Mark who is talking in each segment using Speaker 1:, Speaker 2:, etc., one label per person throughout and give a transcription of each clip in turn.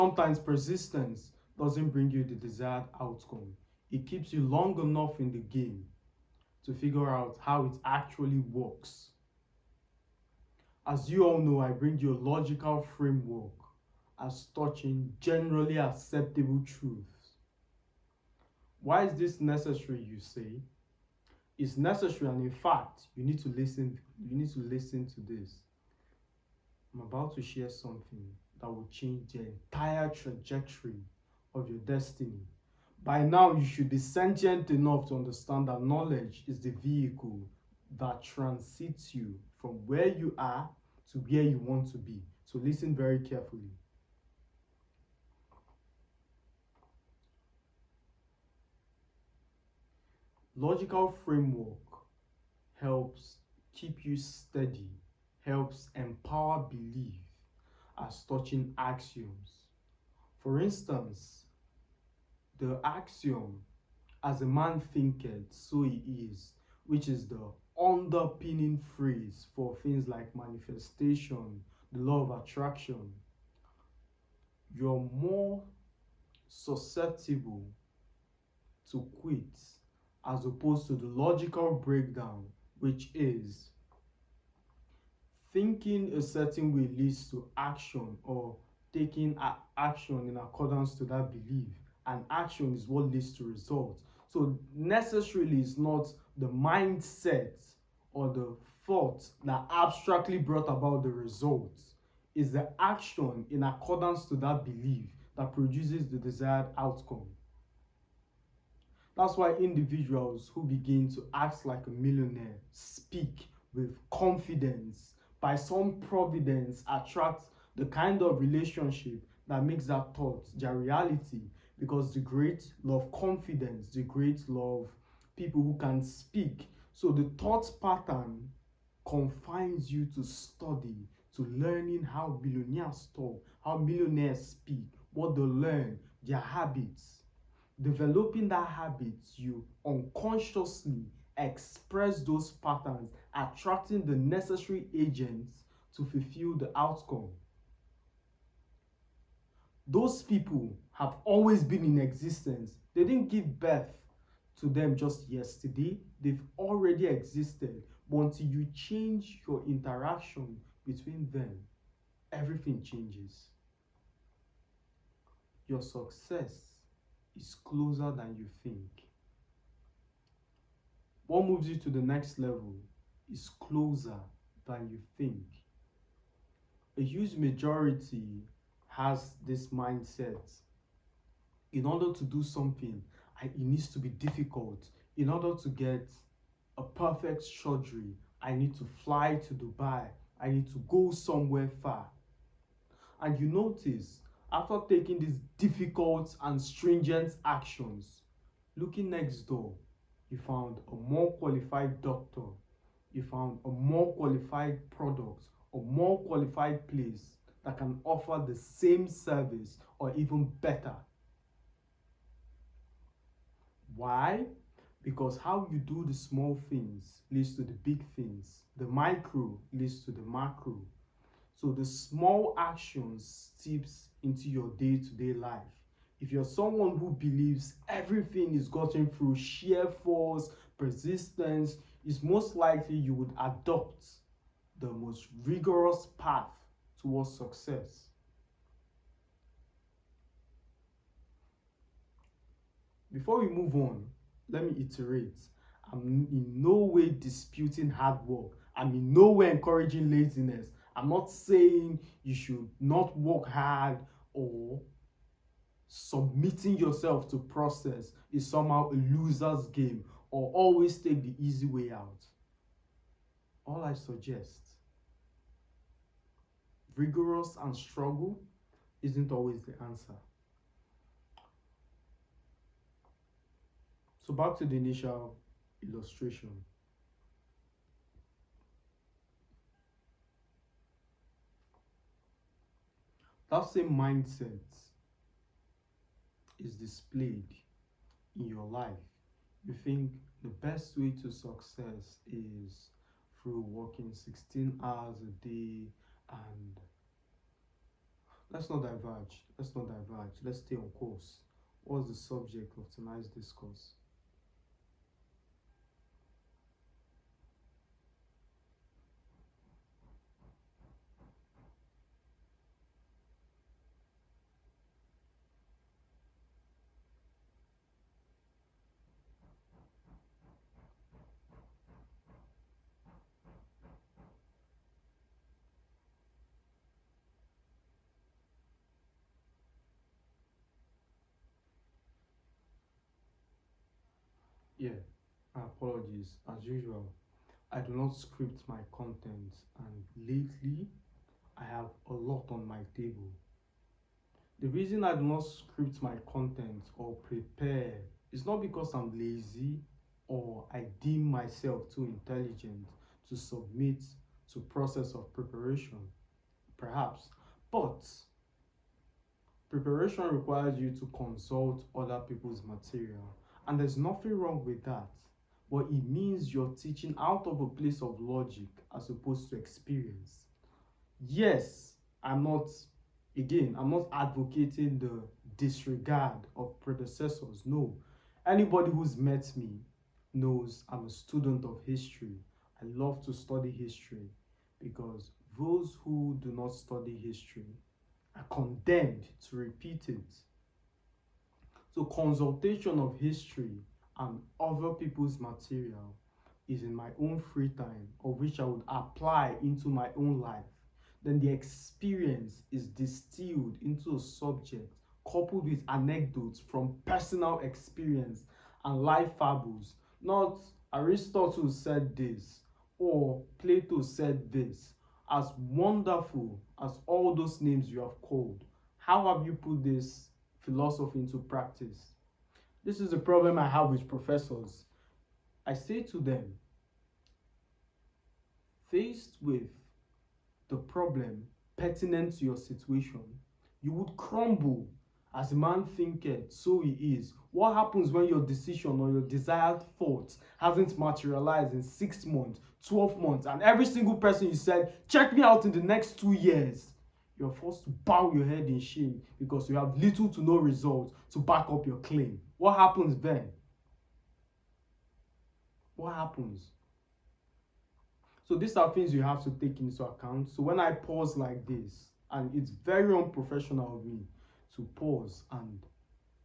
Speaker 1: Sometimes persistence doesn't bring you the desired outcome. It keeps you long enough in the game to figure out how it actually works. As you all know, I bring you a logical framework as touching generally acceptable truths. Why is this necessary, you say? It's necessary, and in fact, you need to listen. You need to listen to this. I'm about to share something that will change the entire trajectory of your destiny. By now, you should be sentient enough to understand that knowledge is the vehicle that transits you from where you are to where you want to be. So listen very carefully. Logical framework helps keep you steady, helps empower belief as touching axioms. For instance, the axiom, as a man thinketh, so he is, which is the underpinning phrase for things like manifestation, the law of attraction. You're more susceptible to quit as opposed to the logical breakdown, which is thinking a certain way leads to action, or taking action in accordance to that belief, and action is what leads to results. So necessarily it's not the mindset or the thought that abstractly brought about the results. It's the action in accordance to that belief that produces the desired outcome. That's why individuals who begin to act like a millionaire speak with confidence, by some providence attract the kind of relationship that makes that thought their reality, because the great love confidence, the great love people who can speak. So the thought pattern confines you to study, to learning how billionaires talk, how millionaires speak, what they learn, their habits. Developing that habit, you unconsciously express those patterns, attracting the necessary agents to fulfill the outcome. Those people have always been in existence. They didn't give birth to them just yesterday. They've already existed. But until you change your interaction between them, everything changes. Your success is closer than you think. What moves you to the next level is closer than you think. A huge majority has this mindset. In order to do something, it needs to be difficult. In order to get a perfect surgery, I need to fly to Dubai. I need to go somewhere far. And you notice, after taking these difficult and stringent actions, looking next door, you found a more qualified doctor, you found a more qualified product, a more qualified place that can offer the same service or even better. Why? Because how you do the small things leads to the big things. The micro leads to the macro. So the small actions seeps into your day-to-day life. If you're someone who believes everything is gotten through sheer force, persistence, it's most likely you would adopt the most rigorous path towards success. Before we move on, let me iterate. I'm in no way disputing hard work. I'm in no way encouraging laziness. I'm not saying you should not work hard, or submitting yourself to process is somehow a loser's game, or always take the easy way out. All I suggest, rigorous and struggle isn't always the answer. So back to the initial illustration. That same mindset is displayed in your life. You think the best way to success is through working 16 hours a day and Let's not diverge. Let's stay on course. What's the subject of tonight's discourse? Yeah, apologies. As usual, I do not script my content, and lately I have a lot on my table. The reason I do not script my content or prepare is not because I'm lazy or I deem myself too intelligent to submit to process of preparation, perhaps, but preparation requires you to consult other people's material, and there's nothing wrong with that. But it means you're teaching out of a place of logic as opposed to experience. Yes, I'm not advocating the disregard of predecessors. No. Anybody who's met me knows I'm a student of history. I love to study history because those who do not study history are condemned to repeat it. So, consultation of history and other people's material is in my own free time, of which I would apply into my own life. Then the experience is distilled into a subject coupled with anecdotes from personal experience and life fables. Not Aristotle said this or Plato said this. As wonderful as all those names you have called, how have you put this philosophy into practice? This is the problem I have with professors. I say to them, faced with the problem pertinent to your situation, you would crumble. As a man thinketh, so he is. What happens when your decision or your desired thought hasn't materialized in 6 months, 12 months, and every single person you said, check me out in the next 2 years, you're forced to bow your head in shame because you have little to no result to back up your claim? What happens then? What happens? So these are things you have to take into account. So when I pause like this, and it's very unprofessional of me to pause and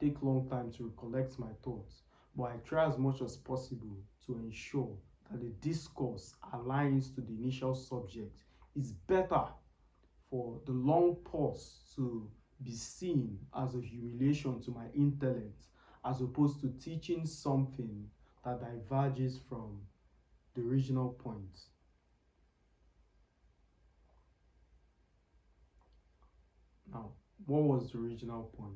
Speaker 1: take long time to recollect my thoughts, but I try as much as possible to ensure that the discourse aligns to the initial subject. It's better for the long pause to be seen as a humiliation to my intellect as opposed to teaching something that diverges from the original point. Now, what was the original point?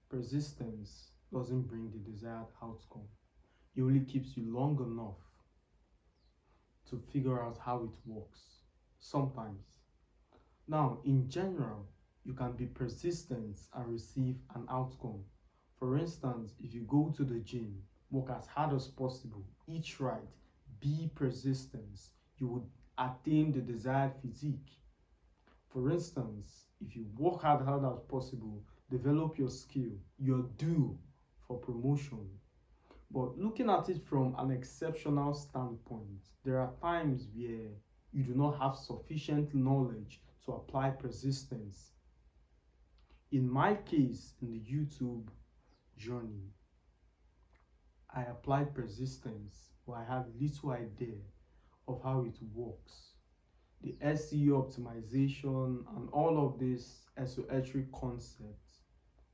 Speaker 1: Persistence doesn't bring the desired outcome. It only keeps you long enough to figure out how it works. Sometimes. Now, in general, you can be persistent and receive an outcome. For instance, if you go to the gym, work as hard as possible, eat right, be persistent, you would attain the desired physique. For instance, if you work hard as possible, develop your skill, you're due for promotion. But looking at it from an exceptional standpoint, there are times where you do not have sufficient knowledge to apply persistence. In my case, in the YouTube journey, I applied persistence, but I had little idea of how it works. The SEO optimization and all of this esoteric concepts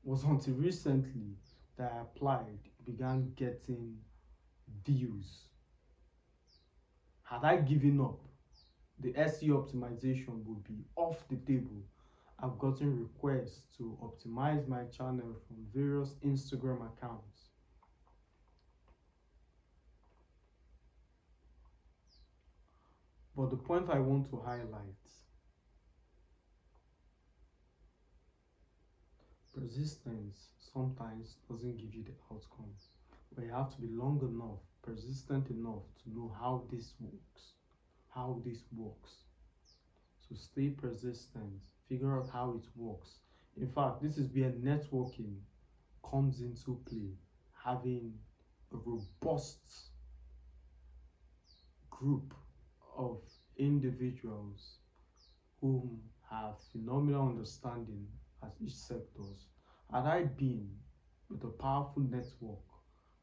Speaker 1: was until recently that I applied, began getting views. Had I given up, the SEO optimization would be off the table. I've gotten requests to optimize my channel from various Instagram accounts. But the point I want to highlight, persistence sometimes doesn't give you the outcome. but you have to be long enough, persistent enough to know how this works. How this works. So stay persistent, figure out how it works. In fact, this is where networking comes into play. Having a robust group of individuals whom have phenomenal understanding at each sectors. Had I been with a powerful network,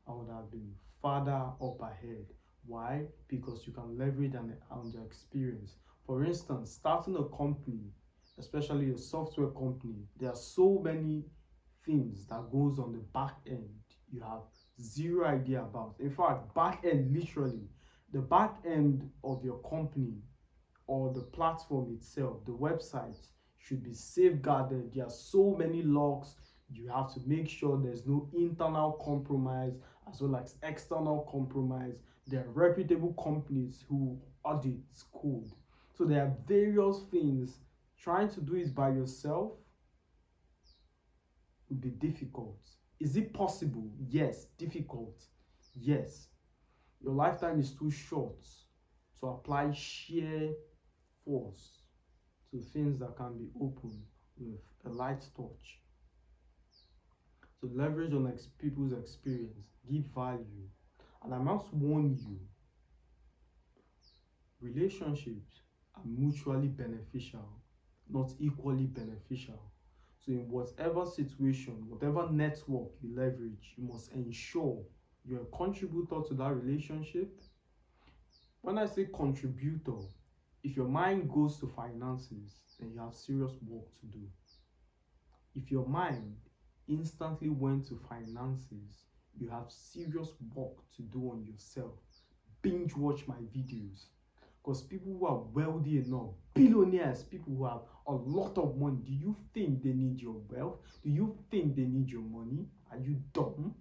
Speaker 1: I would have been farther up ahead. Why? Because you can leverage on their experience. For instance, starting a company, especially a software company, there are so many things that goes on the back end you have zero idea about. In fact, back end literally, the back end of your company or the platform itself, the website, should be safeguarded. There are so many logs. You have to make sure there's no internal compromise as well as external compromise. There are reputable companies who audit code. So there are various things. Trying to do it by yourself would be difficult. Is it possible? Yes. Difficult? Yes. Your lifetime is too short to apply sheer force to things that can be opened with a light touch. So leverage on people's experience, give value. And I must warn you, relationships are mutually beneficial, not equally beneficial. So in whatever situation, whatever network you leverage, you must ensure you're a contributor to that relationship. When I say contributor, if your mind goes to finances, then you have serious work to do. If your mind instantly went to finances, you have serious work to do on yourself. Binge watch my videos. Because people who are wealthy enough, billionaires, people who have a lot of money, do you think they need your wealth? Do you think they need your money? Are you dumb?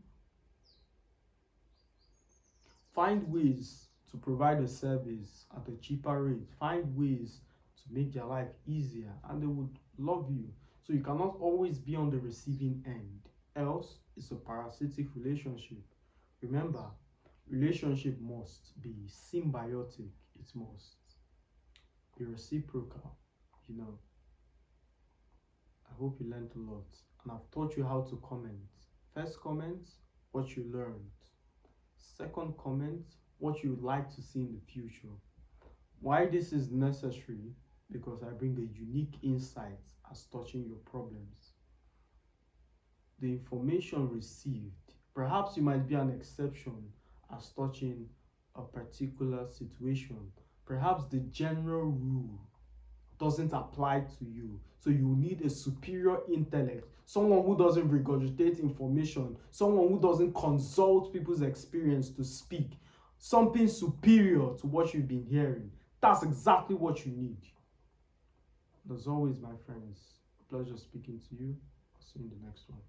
Speaker 1: Find ways to provide a service at a cheaper rate. Find ways to make their life easier, and they would love you. So you cannot always be on the receiving end, else it's a parasitic relationship. Remember, relationship must be symbiotic. It must be reciprocal. I hope you learned a lot, and I've taught you how to comment. First comment, what you learned. Second comment, what you would like to see in the future. Why this is necessary? Because I bring a unique insight as touching your problems. The information received, perhaps you might be an exception as touching a particular situation. Perhaps the general rule doesn't apply to you. So you need a superior intellect, someone who doesn't regurgitate information, someone who doesn't consult people's experience to speak, something superior to what you've been hearing. That's exactly what you need. As always, my friends, a pleasure speaking to you. I'll see you in the next one.